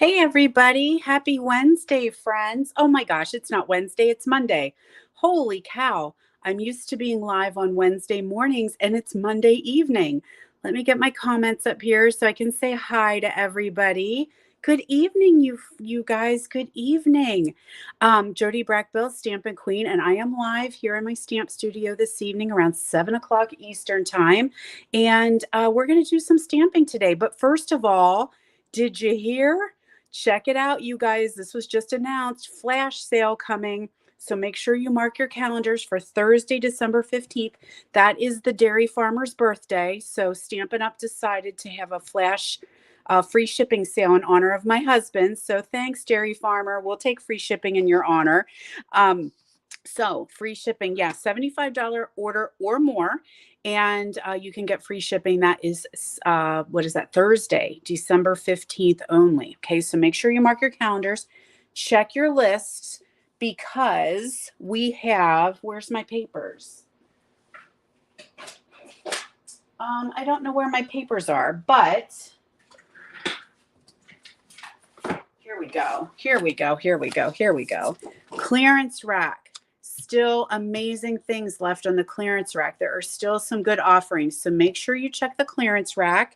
Hey, everybody. Happy Wednesday, friends. Oh my gosh, it's not Wednesday, it's Monday. Holy cow. I'm used to being live on Wednesday mornings and it's Monday evening. Let me get my comments up here so I can say hi to everybody. Good evening, you guys. Good evening. Jody Brechbill, Stampin' Queen, and I am live here in my stamp studio this evening around 7 o'clock Eastern Time. And we're going to do some stamping today. But first of all, did you hear? Check it out, you guys. This was just announced. Flash sale coming. So make sure you mark your calendars for Thursday, December 15th. That is the dairy farmer's birthday. So Stampin' Up! Decided to have a flash free shipping sale in honor of my husband. So thanks, dairy farmer. We'll take free shipping in your honor. So free shipping, yeah, $75 order or more. And you can get free shipping. That is, what is that, Thursday, December 15th only. Okay, so make sure you mark your calendars. Check your lists because we have, where's my papers? I don't know where my papers are, but here we go. Here we go. Here we go. Here we go. Clearance rack. Still amazing things left on the clearance rack. There are still some good offerings. So make sure you check the clearance rack.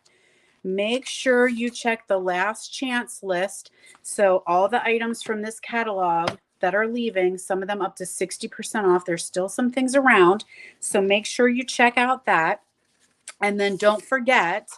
Make sure you check the last chance list. So all the items from this catalog that are leaving, some of them up to 60% off. There's still some things around. So make sure you check out that. And then don't forget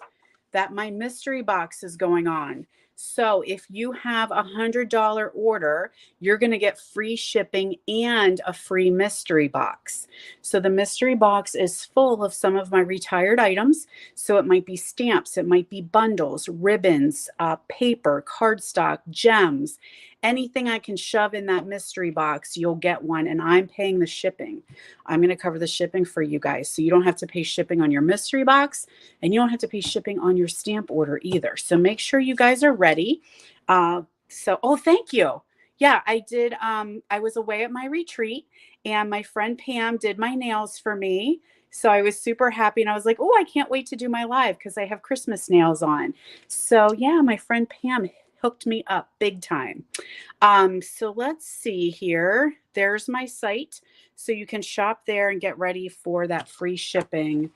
that my mystery box is going on. So if you have $100 order, you're going to get free shipping and a free mystery box. So the mystery box is full of some of my retired items. So it might be stamps, it might be bundles, ribbons, paper, cardstock, gems, anything I can shove in that mystery box, you'll get one. And I'm paying the shipping. I'm going to cover the shipping for you guys. So you don't have to pay shipping on your mystery box and you don't have to pay shipping on your stamp order either. So make sure you guys are ready. Oh, thank you. Yeah, I did. I was away at my retreat and my friend Pam did my nails for me. So I was super happy and I was like, oh, I can't wait to do my live because I have Christmas nails on. So yeah, my friend Pam hooked me up big time. So let's see here. There's my site. So you can shop there and get ready for that free shipping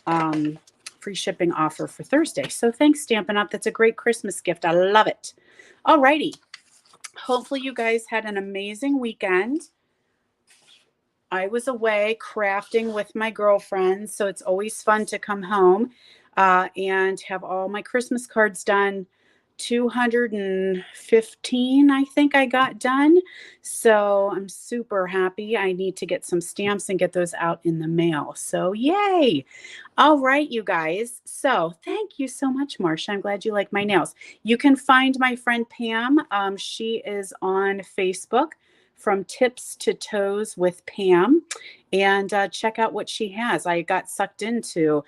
offer for Thursday. So thanks, Stampin' Up. That's a great Christmas gift. I love it. All righty. Hopefully you guys had an amazing weekend. I was away crafting with my girlfriends, so it's always fun to come home and have all my Christmas cards done. 215, I think I got done. So I'm super happy. I need to get some stamps and get those out in the mail. So yay. All right, you guys. So thank you so much, Marcia. I'm glad you like my nails. You can find my friend Pam. She is on Facebook, From Tips to Toes with Pam, and check out what she has. I got sucked into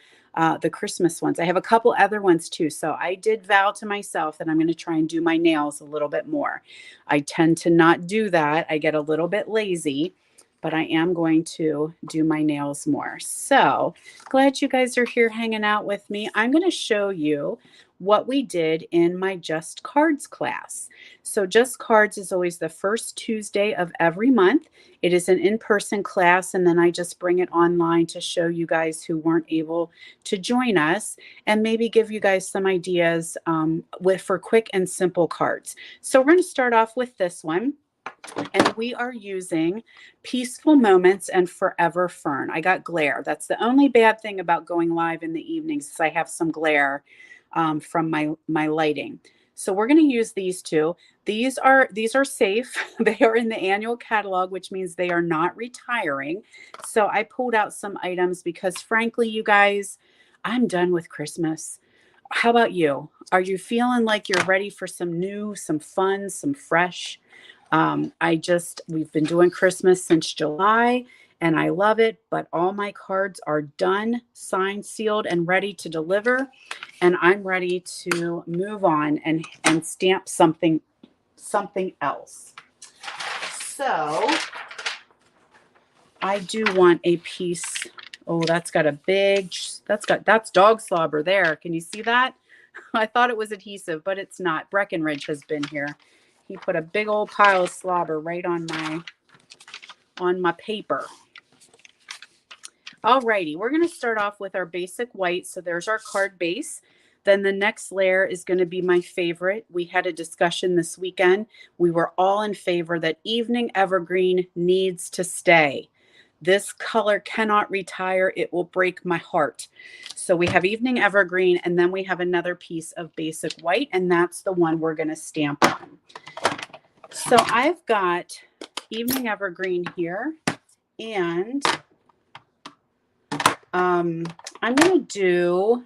the Christmas ones. I have a couple other ones too. So I did vow to myself that I'm going to try and do my nails a little bit more. I tend to not do that. I get a little bit lazy, but I am going to do my nails more. So glad you guys are here hanging out with me. I'm going to show you what we did in my Just Cards class. So Just Cards is always the first Tuesday of every month. It is an in-person class, and then I just bring it online to show you guys who weren't able to join us and maybe give you guys some ideas for quick and simple cards. So we're going to start off with this one. And we are using Peaceful Moments and Forever Fern. I got glare. That's the only bad thing about going live in the evenings is I have some glare from my lighting. So we're going to use these two. These are safe. They are in the annual catalog, which means they are not retiring. So I pulled out some items because frankly, you guys, I'm done with Christmas. How about you? Are you feeling like you're ready for some new, some fun, some fresh? We've been doing Christmas since July and I love it, but all my cards are done, signed, sealed, and ready to deliver. And I'm ready to move on and stamp something else. So I do want a piece. Oh, that's dog slobber there. Can you see that? I thought it was adhesive, but it's not. Breckenridge has been here. He put a big old pile of slobber right on my paper. Alrighty, we're going to start off with our basic white. So there's our card base. Then the next layer is going to be my favorite. We had a discussion this weekend. We were all in favor that Evening Evergreen needs to stay. This color cannot retire. It will break my heart. So we have Evening Evergreen, and then we have another piece of basic white, and that's the one we're going to stamp on. So I've got Evening Evergreen here, and I'm going to do,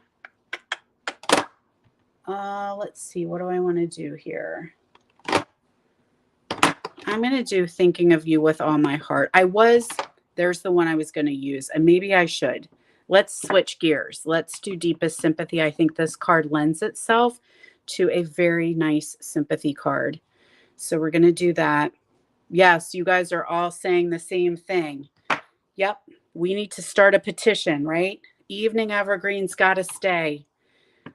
let's see, what do I want to do here? I'm going to do Thinking of You with All My Heart. There's the one I was going to use, and maybe I should. Let's switch gears. Let's do Deepest Sympathy. I think this card lends itself to a very nice sympathy card. So we're going to do that. Yes, you guys are all saying the same thing. Yep. We need to start a petition, right? Evening Evergreen's got to stay.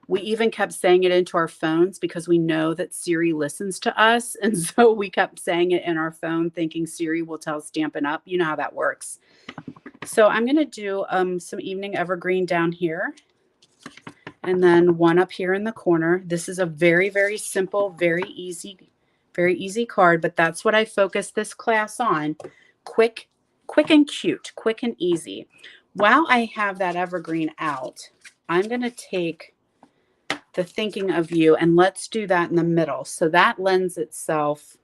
We even kept saying it into our phones because we know that Siri listens to us. And so we kept saying it in our phone thinking Siri will tell Stampin' Up. You know how that works. So I'm going to do some Evening Evergreen down here. And then one up here in the corner. This is a very, very simple, very easy card. But that's what I focused this class on. Quick and cute, quick and easy. While I have that evergreen out, I'm going to take the Thinking of You and let's do that in the middle. So that lends itself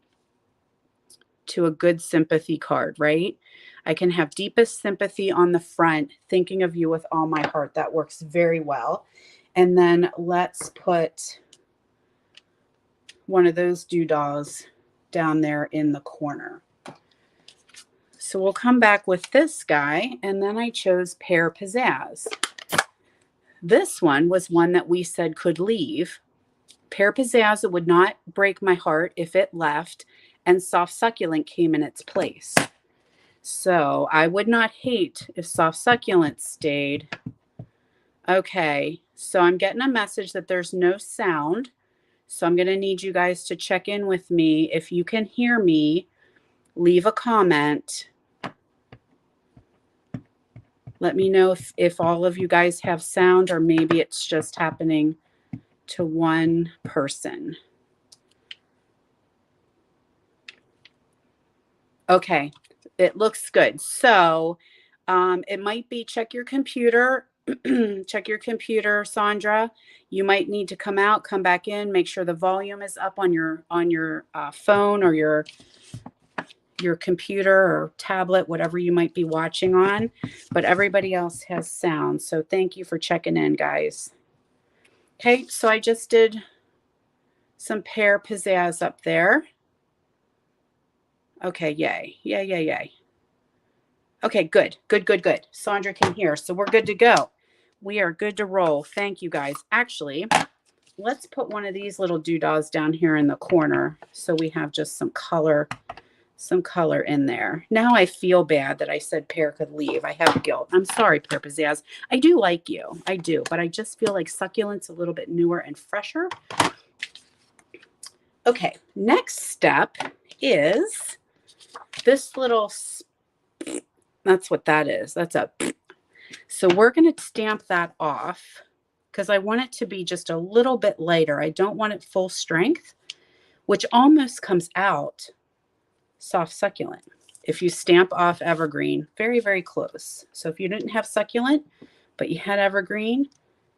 to a good sympathy card, right? I can have Deepest Sympathy on the front, Thinking of You with All My Heart. That works very well. And then let's put one of those doodahs down there in the corner. So we'll come back with this guy, and then I chose Pear Pizzazz. This one was one that we said could leave. Pear Pizzazz, it would not break my heart if it left, and Soft Succulent came in its place. So I would not hate if Soft Succulent stayed. Okay, so I'm getting a message that there's no sound. So I'm going to need you guys to check in with me. If you can hear me, leave a comment. Let me know if all of you guys have sound or maybe it's just happening to one person. Okay, it looks good. So it might be check your computer. Check your computer, Sandra. You might need to come out, come back in, make sure the volume is up on your phone or your computer or tablet, whatever you might be watching on, but everybody else has sound. So thank you for checking in, guys. Okay, so I just did some Pear Pizzazz up there. Okay, yay. Yay. Okay, good. Sandra can hear, so we're good to go. We are good to roll. Thank you, guys. Actually, let's put one of these little doodahs down here in the corner so we have just some color in there. Now I feel bad that I said Pear could leave. I have guilt. I'm sorry, Pear Pizzazz. I do like you. I do, but I just feel like Succulent's a little bit newer and fresher. Okay, next step is this little, that's what that is. That's a, so we're going to stamp that off because I want it to be just a little bit lighter. I don't want it full strength, which almost comes out Soft Succulent. If you stamp off Evergreen, very, very close. So if you didn't have Succulent, but you had Evergreen,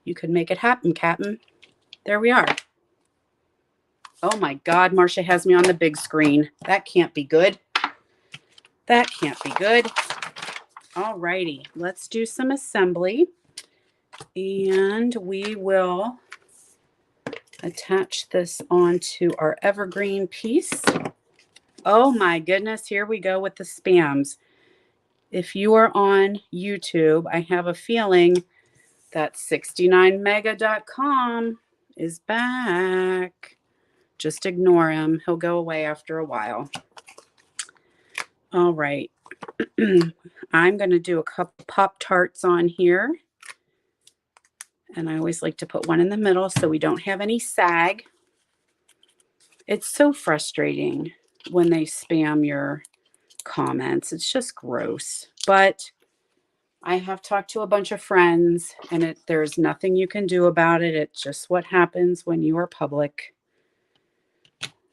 you could make it happen, Captain. There we are. Oh my God, Marcia has me on the big screen. That can't be good. That can't be good. All righty, let's do some assembly. And we will attach this onto our Evergreen piece. Oh my goodness, here we go with the spams. If you are on YouTube, I have a feeling that 69mega.com is back. Just ignore him. He'll go away after a while. All right. I'm going to do a couple Pop-Tarts on here. And I always like to put one in the middle so we don't have any sag. It's so frustrating when they spam your comments. It's just gross. But I have talked to a bunch of friends, and there's nothing you can do about it. It's just what happens when you are public.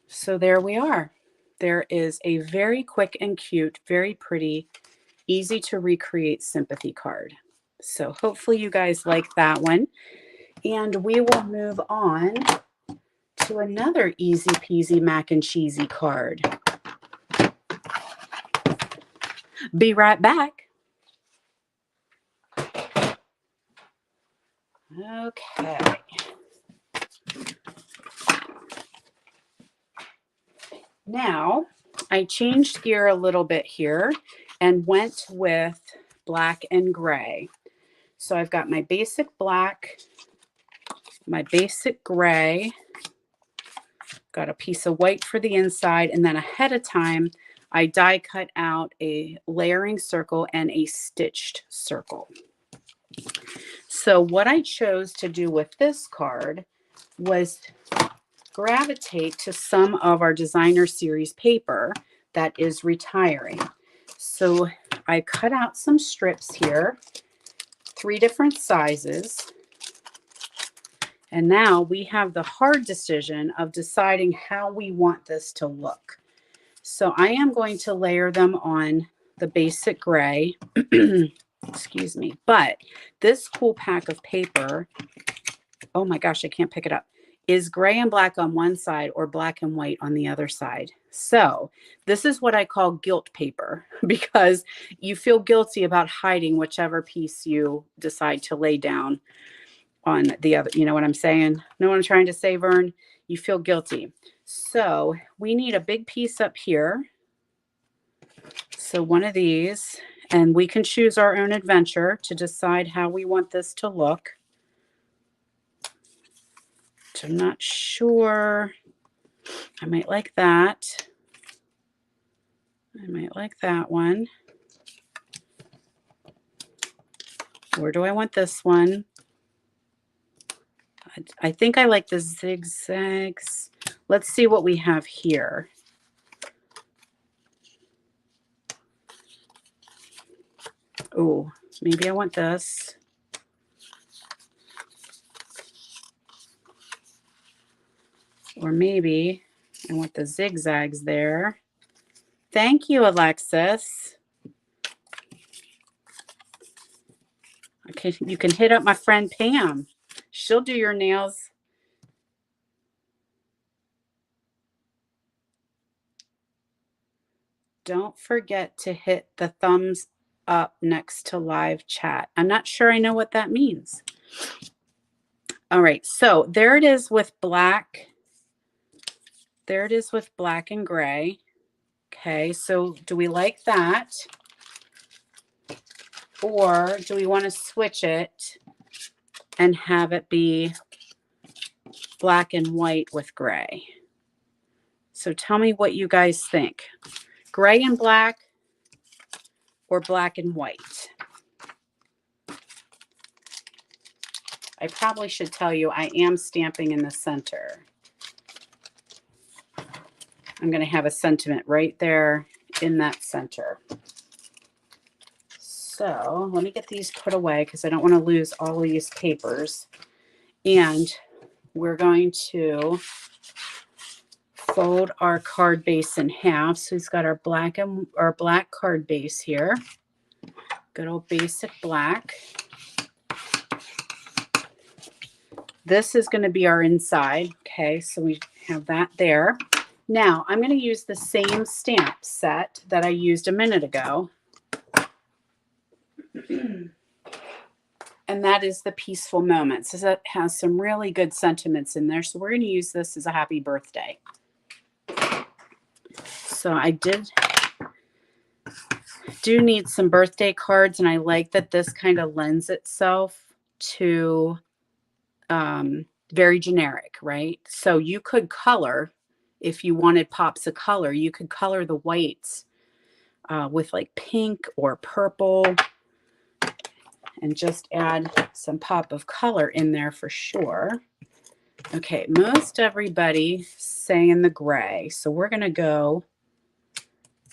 So there we are. There is a very quick and cute, very pretty, easy to recreate sympathy card. So hopefully you guys like that one. And we will move on to another easy peasy mac and cheesy card. Be right back. Okay. Now, I changed gear a little bit here and went with black and gray. So I've got my basic black, my basic gray, got a piece of white for the inside, and then ahead of time, I die cut out a layering circle and a stitched circle. So what I chose to do with this card was gravitate to some of our designer series paper that is retiring. So I cut out some strips here, 3 different sizes. And now we have the hard decision of deciding how we want this to look. So I am going to layer them on the basic gray. Excuse me. But this cool pack of paper, oh my gosh, I can't pick it up, is gray and black on one side or black and white on the other side. So this is what I call guilt paper, because you feel guilty about hiding whichever piece you decide to lay down on the other. You know what I'm saying? Know what I'm trying to say, Vern? You feel guilty. So we need a big piece up here. So one of these, and we can choose our own adventure to decide how we want this to look. So I'm not sure. I might like that. I might like that one. Where do I want this one? I think I like the zigzags. Let's see what we have here. Oh, maybe I want this. Or maybe I want the zigzags there. Thank you, Alexis. Okay, you can hit up my friend Pam. She'll do your nails. Don't forget to hit the thumbs up next to live chat. I'm not sure I know what that means. All right, so there it is with black. There it is with black and gray. Okay, so do we like that? Or do we want to switch it and have it be black and white with gray? So tell me what you guys think. Gray and black or black and white? I probably should tell you I am stamping in the center. I'm going to have a sentiment right there in that center. So let me get these put away because I don't want to lose all these papers. And we're going to fold our card base in half. So we've got our black card base here. Good old basic black. This is going to be our inside. Okay, so we have that there. Now I'm going to use the same stamp set that I used a minute ago. And that is the Peaceful Moments. So it has some really good sentiments in there. So we're going to use this as a happy birthday. So I do need some birthday cards, and I like that this kind of lends itself to very generic, right? So you could color, if you wanted pops of color, you could color the whites with like pink or purple. and just add some pop of color in there for sure. Okay, most everybody saying the gray, so we're going to go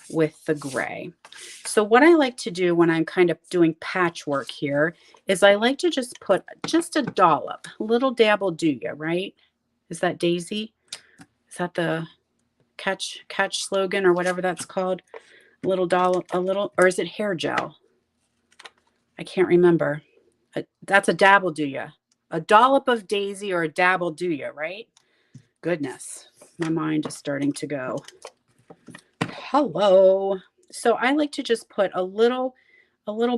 with the gray. So what I like to do when I'm kind of doing patchwork here is I like to just put just a dollop, a little dab will do ya, right? Is that Daisy? Is that the catch slogan or whatever that's called? A little dollop, a little, or is it hair gel? I can't remember. That's a dab will do ya. A dollop of Daisy or a dab will do ya, right? Goodness, my mind is starting to go. Hello. So I like to just put a little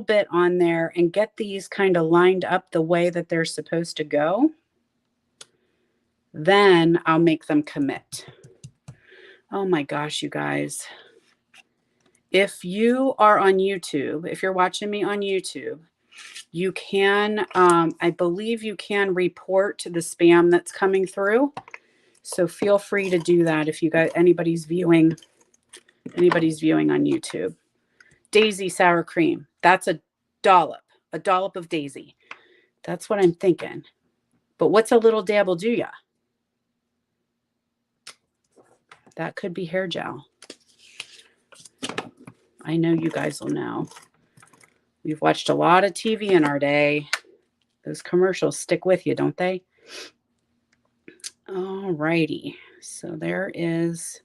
bit on there and get these kind of lined up the way that they're supposed to go. Then I'll make them commit. Oh my gosh, you guys. If you are on YouTube, if you're watching me on YouTube, you can, I believe you can report the spam that's coming through. So feel free to do that if you got anybody's viewing on YouTube. Daisy sour cream. That's a dollop of Daisy. That's what I'm thinking. But what's a little dab will do ya? That could be hair gel. I know you guys will know. We've watched a lot of TV in our day. Those commercials stick with you, don't they? All righty. So there is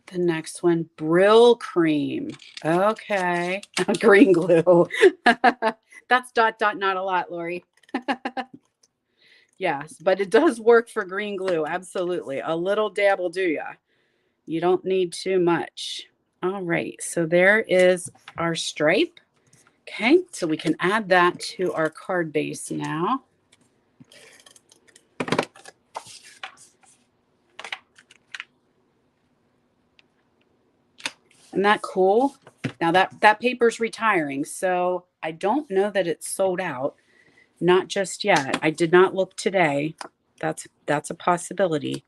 the next one. Brill cream. Okay. Green glue. That's ... not a lot, Lori. Yes, but it does work for green glue. Absolutely. A little dab will do ya. You don't need too much. All right. So there is our stripe. Okay. So we can add that to our card base now. Isn't that cool? Now that paper's retiring, so I don't know that it's sold out. Not just yet. I did not look today. That's a possibility.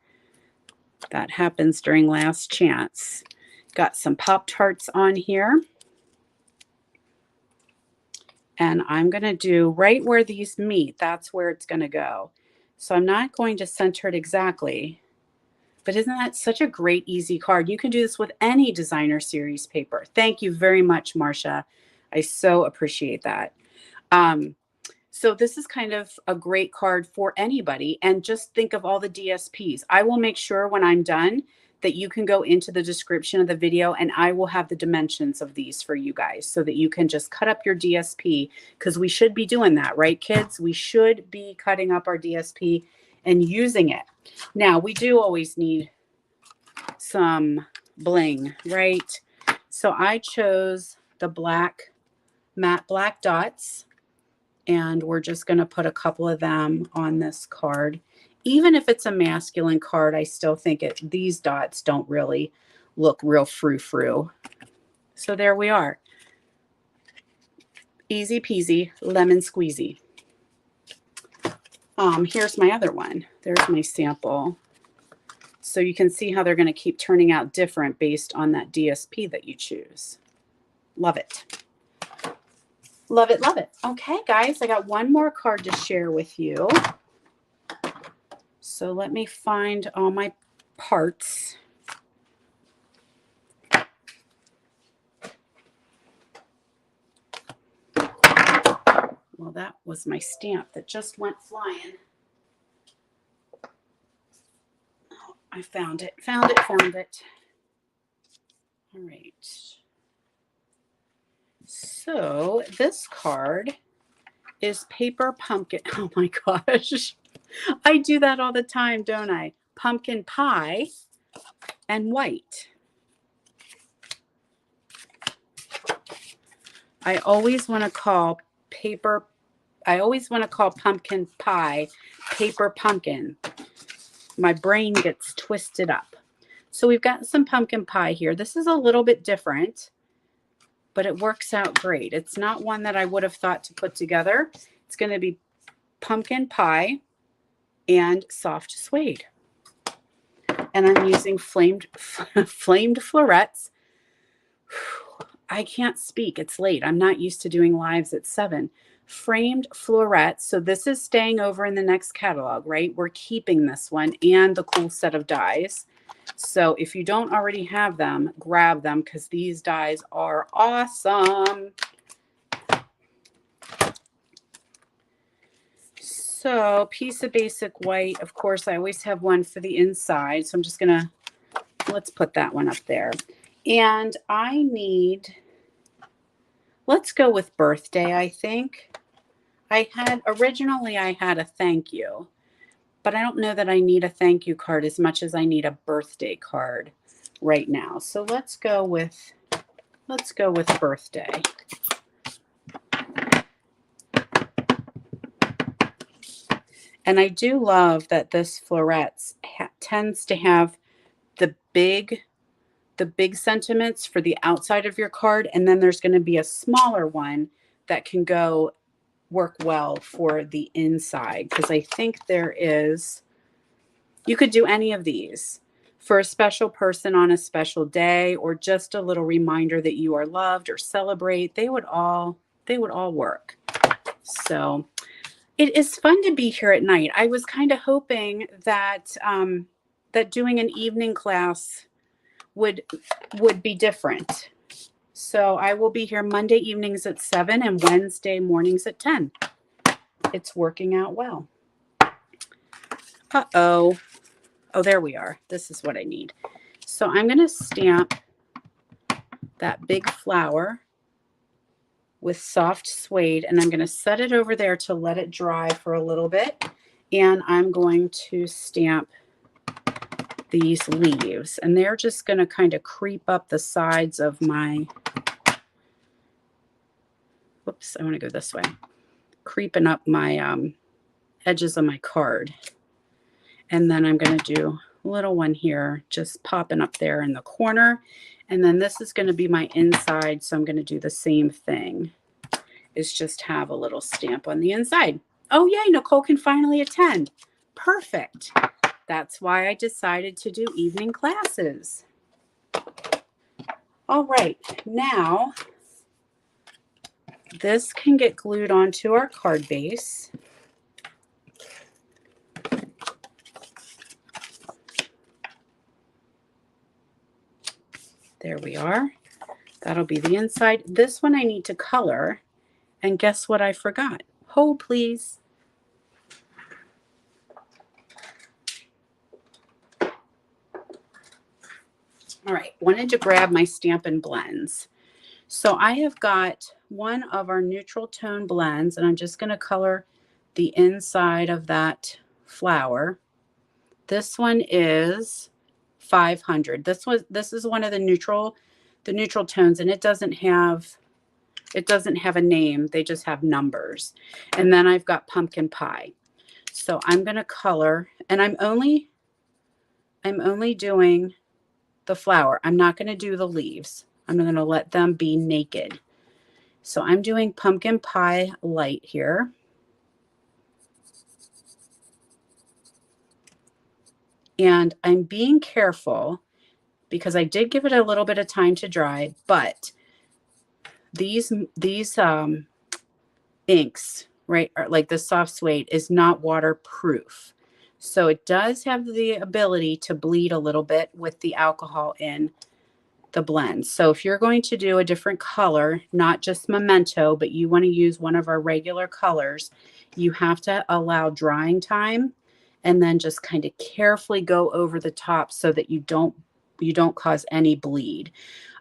That happens during last chance. Got some Pop-Tarts on here. And I'm going to do right where these meet. That's where it's going to go. So I'm not going to center it exactly. But isn't that such a great, easy card? You can do this with any designer series paper. Thank you very much, Marcia. I so appreciate that. So this is kind of a great card for anybody. And just think of all the DSPs. I will make sure when I'm done that you can go into the description of the video and I will have the dimensions of these for you guys so that you can just cut up your DSP, because we should be doing that, right, kids? We should be cutting up our DSP and using it. Now, we do always need some bling, right? So I chose the matte black dots, and we're just going to put a couple of them on this card. Even if it's a masculine card, I still think these dots don't really look real frou-frou. So there we are. Easy peasy, lemon squeezy. Here's my other one. There's my sample. So you can see how they're going to keep turning out different based on that DSP that you choose. Love it. Love it, love it. Okay, guys, I got one more card to share with you. So let me find all my parts. Well, that was my stamp that just went flying. Oh, I found it. Found it. All right. So this card is paper pumpkin. Oh my gosh. I do that all the time, don't I? Pumpkin pie and white. I always want to call pumpkin pie paper pumpkin. My brain gets twisted up. So we've got some pumpkin pie here. This is a little bit different, but it works out great. It's not one that I would have thought to put together. It's going to be pumpkin pie and soft suede. And I'm using flamed florets. I can't speak. It's late. I'm not used to doing lives at 7. framed florets. So this is staying over in the next catalog, right? We're keeping this one and the cool set of dies. So if you don't already have them, grab them because these dies are awesome. So piece of basic white. Of course, I always have one for the inside. So I'm just going to, let's put that one up there. And I need, let's go with birthday, I think. Originally I had a thank you, but I don't know that I need a thank you card as much as I need a birthday card right now. So let's go with birthday. And I do love that this florets tends to have the big sentiments for the outside of your card, and then there's going to be a smaller one that can work well for the inside, because I think you could do any of these for a special person on a special day, or just a little reminder that you are loved or celebrate. They would all work. So it is fun to be here at night. I was kind of hoping that that doing an evening class would be different. So I will be here Monday evenings at 7 and Wednesday mornings at 10. It's working out well. Uh-oh. Oh, there we are. This is what I need. So I'm going to stamp that big flower with soft suede, and I'm going to set it over there to let it dry for a little bit. And I'm going to stamp these leaves, and they're just going to kind of creep up the sides of my, whoops, I want to go this way, creeping up my edges of my card. And then I'm going to do a little one here, just popping up there in the corner. And then this is going to be my inside, so I'm going to do the same thing, is just have a little stamp on the inside. Oh yay, Nicole can finally attend. Perfect. That's why I decided to do evening classes. All right, now this can get glued onto our card base. There we are. That'll be the inside. This one I need to color. And guess what I forgot? Hold, please. All right, wanted to grab my Stampin' Blends. So I have got one of our neutral tone blends, and I'm just going to color the inside of that flower. This one is 500. This is one of the neutral tones, and it doesn't have a name. They just have numbers. And then I've got pumpkin pie. So I'm going to color, and I'm only doing the flower. I'm not going to do the leaves. I'm going to let them be naked. So I'm doing pumpkin pie light here. And I'm being careful because I did give it a little bit of time to dry, but these inks, right, like the soft suede, is not waterproof. So it does have the ability to bleed a little bit with the alcohol in the blend. So if you're going to do a different color, not just Memento, but you want to use one of our regular colors, you have to allow drying time and then just kind of carefully go over the top so that you don't cause any bleed.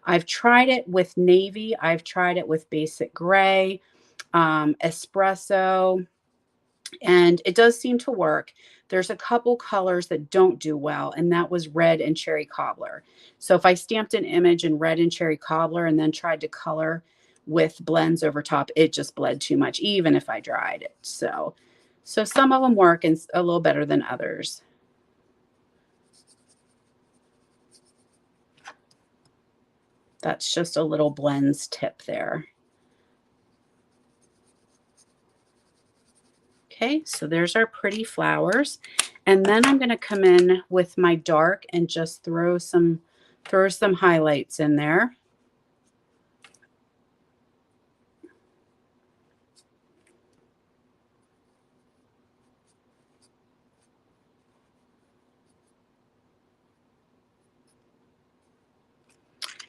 I've tried it with navy. I've tried it with basic gray, espresso, and it does seem to work. There's a couple colors that don't do well, and that was red and cherry cobbler. So if I stamped an image in red and cherry cobbler and then tried to color with blends over top, it just bled too much, even if I dried it. So some of them work and a little better than others. That's just a little blends tip there. Okay, so there's our pretty flowers. And then I'm going to come in with my dark and just throw some highlights in there.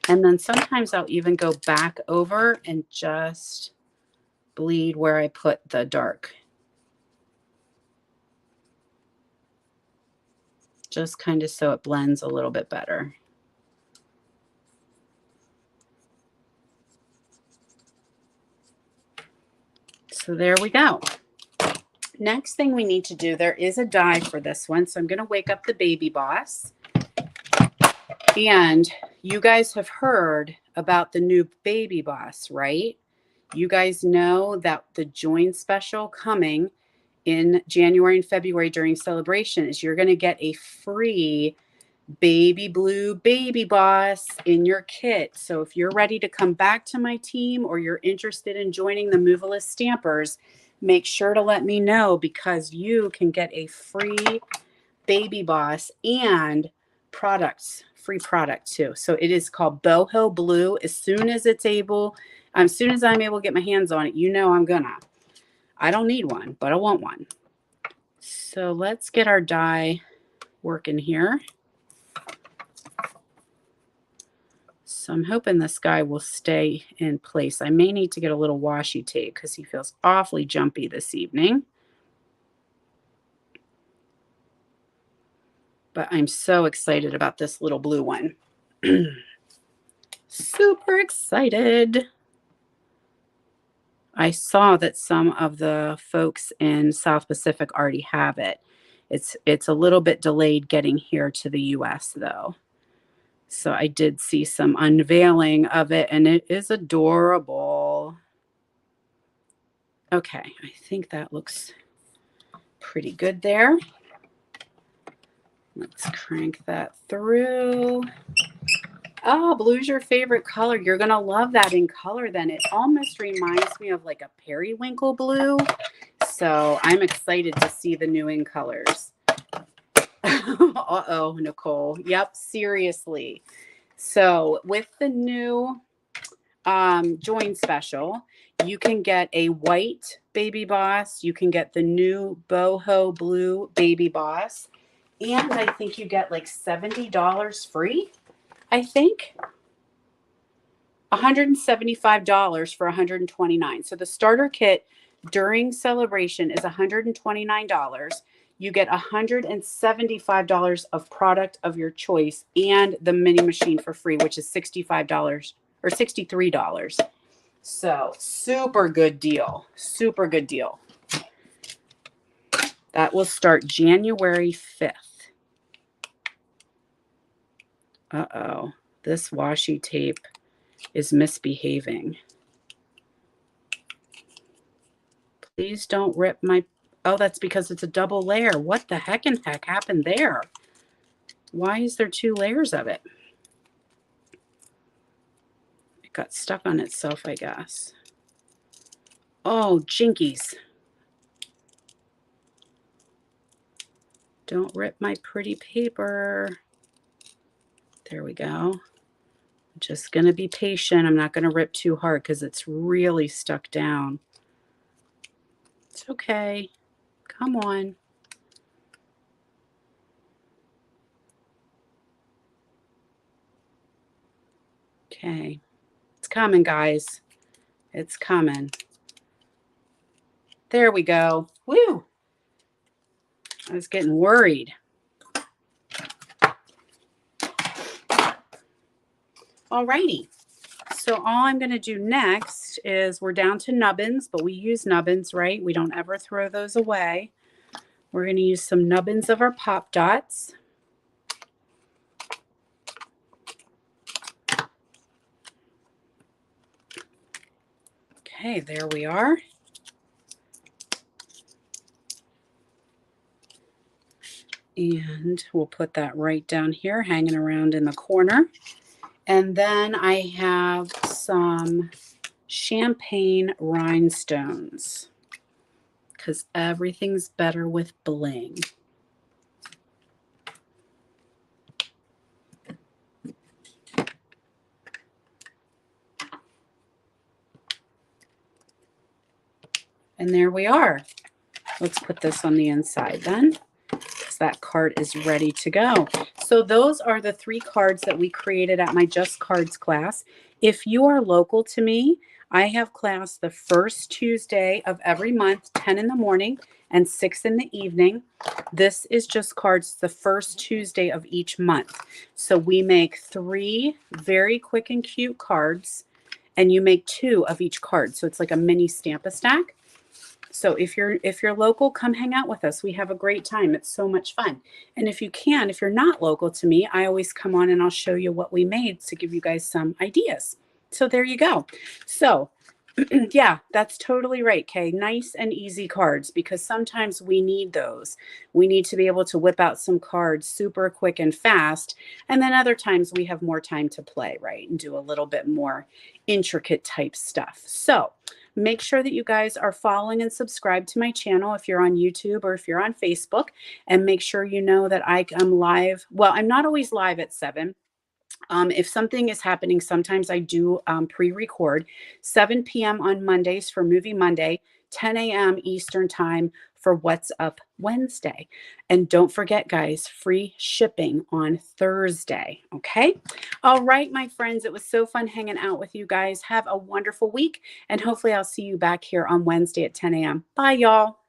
And then sometimes I'll even go back over and just bleed where I put the dark. Just kind of so it blends a little bit better. So there we go. Next thing we need to do, there is a die for this one. So I'm going to wake up the Baby Boss. And you guys have heard about the new Baby Boss, right? You guys know that the join special coming in January and February during celebration is you're going to get a free baby blue Baby Boss in your kit. So if you're ready to come back to my team or you're interested in joining the Movalist Stampers, make sure to let me know because you can get a free Baby Boss and products, free product too. So it is called Boho Blue. As soon as I'm able to get my hands on it, you know I'm gonna. I don't need one, but I want one. So let's get our die working here. So I'm hoping this guy will stay in place. I may need to get a little washi tape because he feels awfully jumpy this evening. But I'm so excited about this little blue one. Super excited. I saw that some of the folks in South Pacific already have it. It's a little bit delayed getting here to the US though. So I did see some unveiling of it and it is adorable. Okay, I think that looks pretty good there. Let's crank that through. Oh, blue's your favorite color. You're going to love that in color then. It almost reminds me of like a periwinkle blue. So I'm excited to see the new in colors. Uh-oh, Nicole. Yep, seriously. So with the new join special, you can get a white Baby Boss. You can get the new boho blue Baby Boss. And I think you get like $70 free. I think $175 for $129. So the starter kit during celebration is $129. You get $175 of product of your choice and the mini machine for free, which is $65 or $63. So super good deal. Super good deal. That will start January 5th. Uh-oh. This washi tape is misbehaving. Please don't rip my... Oh, that's because it's a double layer. What the heck happened there? Why is there two layers of it? It got stuck on itself, I guess. Oh, jinkies. Don't rip my pretty paper. There we go. I'm just going to be patient. I'm not going to rip too hard because it's really stuck down. It's okay. Come on. Okay. It's coming, guys. It's coming. There we go. Woo! I was getting worried. Alrighty. So all I'm going to do next is we're down to nubbins, but we use nubbins, right? We don't ever throw those away. We're going to use some nubbins of our pop dots. Okay, there we are. And we'll put that right down here, hanging around in the corner. And then I have some champagne rhinestones because everything's better with bling. And there we are. Let's put this on the inside then, because that card is ready to go. So those are the 3 cards that we created at my Just Cards class. If you are local to me, I have class the first Tuesday of every month, 10 in the morning and 6 in the evening. This is Just Cards the first Tuesday of each month. So we make 3 very quick and cute cards, and you make 2 of each card. So it's like a mini Stamp-A-Stack. So if you're local, come hang out with us. We have a great time. It's so much fun. And if you're not local to me, I always come on and I'll show you what we made to give you guys some ideas. So there you go. So yeah, that's totally right, Kay. Nice and easy cards, because sometimes we need those. We need to be able to whip out some cards super quick and fast. And then other times we have more time to play, right? And do a little bit more intricate type stuff. So make sure that you guys are following and subscribe to my channel if you're on YouTube or if you're on Facebook. And make sure you know that I am live. Well, I'm not always live at 7. If something is happening, sometimes I do pre-record 7 p.m. on Mondays for Movie Monday, 10 a.m. Eastern Time for What's Up Wednesday. And don't forget, guys, free shipping on Thursday. Okay. All right, my friends, it was so fun hanging out with you guys. Have a wonderful week. And hopefully I'll see you back here on Wednesday at 10 a.m. Bye, y'all.